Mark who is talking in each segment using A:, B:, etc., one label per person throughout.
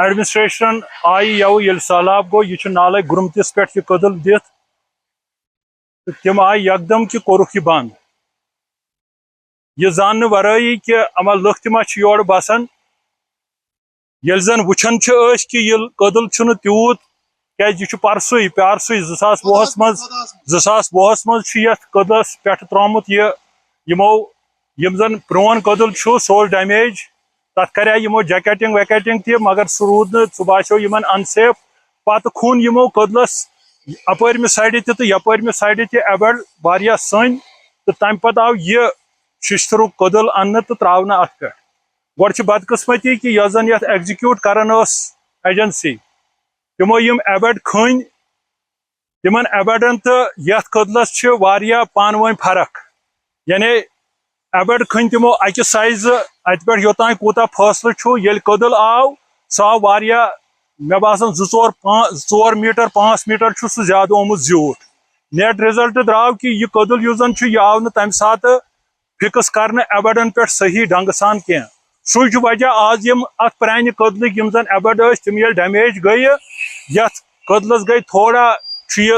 A: administration آئی یل سہلاب گو یہ نالے گرمتس پہ یہ کدل دت تم آئی یکدم کہ کورک یہ بند یہ زان ورائی کہ اما لکھ تما یور بسان یل زن وچھن کہ یہ کدل تیوت کہ پرسوئی پارسوئی 2020 مز یت کدلس پہ ترومت یم زن پرون کدل سو ڈیمیج تک کرے یمو جیکٹنگ ویکٹنگ تہ مگر سہ رود سہ باسیو یمن انسیف پتہ کھون یمو کدلس اپرمہ سائڈ تہ یپرمہ سائڈ تہ ایبڑ واریاہ سن تو تمہ پتہ آو یہ ششتر کدل ان تو تراؤن ات پہ گوڑ بدقسمتی کہ یس زن یت ایگزیکیوٹ کران ایجنسی تمو یم ایبڑ کھن تمن ایبڑن تو یت کدلس واریاہ پانوین فرق یعنی ایبڑ کھن تمو اکہ سائز ات پہ یوتان کوتا فاصلہ یل کدل آو سہ آو واریاہ مے باسان 4 میٹر 5 میٹر سہ زیادہ آمت زیوٹھ نیٹ رزلٹ درو کہ یہ کدل اس زن یہ آو تمہ سات فکس کرنے ایبڑن پہ صحیح ڈنگ سان کی سہ وجہ آج یم ات پرانہ کدلک یم زن ایبڑ تم یل ڈیمیج گئی یت کدلس گئی تھوڑا یہ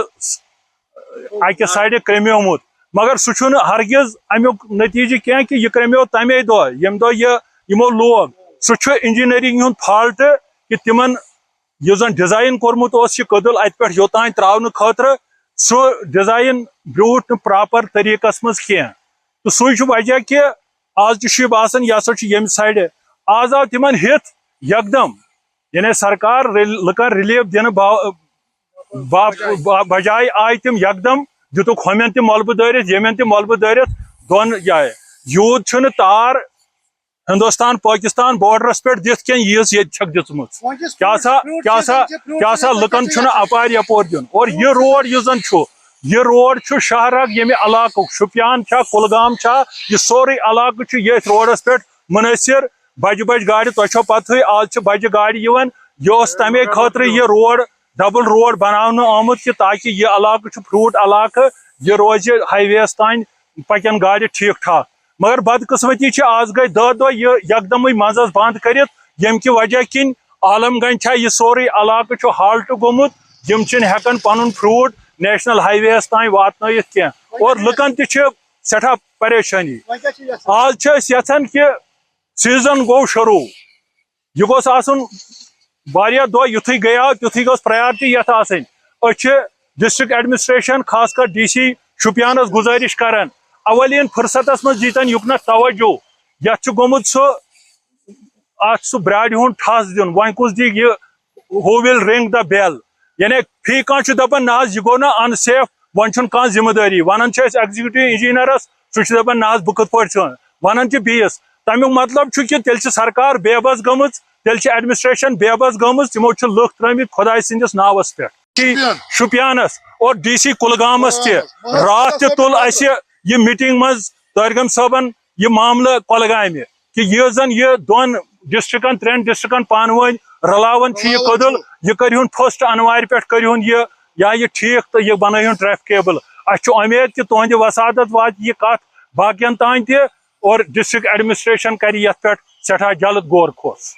A: اکہ سائڈ کریمیومت مگر سہ ہرگز امیک نتیجہ کی یہ کریمیو تمے دہ یم دہ یمو لوگ سہ انجینئرنگ ہند فالٹ کہ تمن یہ زن ڈیزائن کورمت یہ کدل ات پہ یوتان تراؤن خاطر سہ ڈیزائن بروٹ پراپر طریقس مز کی تو سہ وجہ کہ آج تہ باسان یہ ہسا یم سائڈ آز آو تمن ہت یکدم یعنی سرکار لکن ریلیف دن بجائے آئی تم یکدم دتک ہومین تہ ملبہ دارت یمین تہ ملبہ دارت دون جائے یوت چھ تار ہندوستان پاکستان بارڈرس پہ دت کی یس یہ چھک دژمت کیا سا لکن چھ اپار یپور دن اور یہ روڈ اس زن یہ روڈ شہرک یمہ علاقہ شوپیان کلگام یہ سوری علاقہ یہ روڈس پہ منحصر بجہ بجہ گاڑی تہ پتہ آج بجہ گاڑی یہ تمے خاطر یہ روڈ ڈبل روڈ بنانا آمت کہ تاکہ یہ علاقہ فروٹ علاقہ یہ روز ہائی ویس تان پکن گاڑی ٹھیک ٹھاک مگر بدقسمتی آز گئی دہ یہ یکدم مز بند کرت یم کی وجہ کن عالم گنج یہ سوری علاقہ ہالٹ گومت یم ہیکن پن فروٹ نیشنل ہائی ویس تان واتنائت کی اور لکن تہ سٹھا پریشانی آج یژھان کہ سیزن گو شروع یہ گوس آسن واریاہ دہ یتھے گیا تیتھے گوس پریارٹی یت آسن أسۍ چھِ ڈسٹرکٹ ایڈمنسٹریشن خاص کر ڈی سی شوپیانس گزارش کران اولین فرصتس مز دیتن یکنت توجہ یت گومت سہ براڑ ہند ٹھس دن وۄنۍ کس دی یہ ہو ول رنگ دا بیل یعنی فی کھانا دپان نہ یہ گو نا ان سیف ون کھانا ذمہ داری ونان ایگزیکٹو انجینئرس سہ دپان نہ بہ کت پہ ونان بیس تمیک مطلب کہ تیل سرکار بے بس گمژ تیل ایڈمنسٹریشن بے بس گمژ تمو لکھ ترمت خدائے سندس ناوس پہ شوپیانس اور ڈی سی کلگامس تہ رات تہ تل اس یہ میٹنگ مز طارق صٲبن یہ معاملہ کۄلگامہِ کہ یہ زن یہ دون ڈسٹرکن 3 ڈسٹرکن پانوین رلاون یہ کدل یہ کرہن فسٹ انوار پہ کرہن یہ ٹھیک تو یہ بنائہن ٹریفکیبل اس امید کہ تہند وسادت وات یہ کت باقین تان تہ اور ڈسٹرکٹ ایڈمنسٹریشن کر یت پہ سٹھا جلد غور کھوس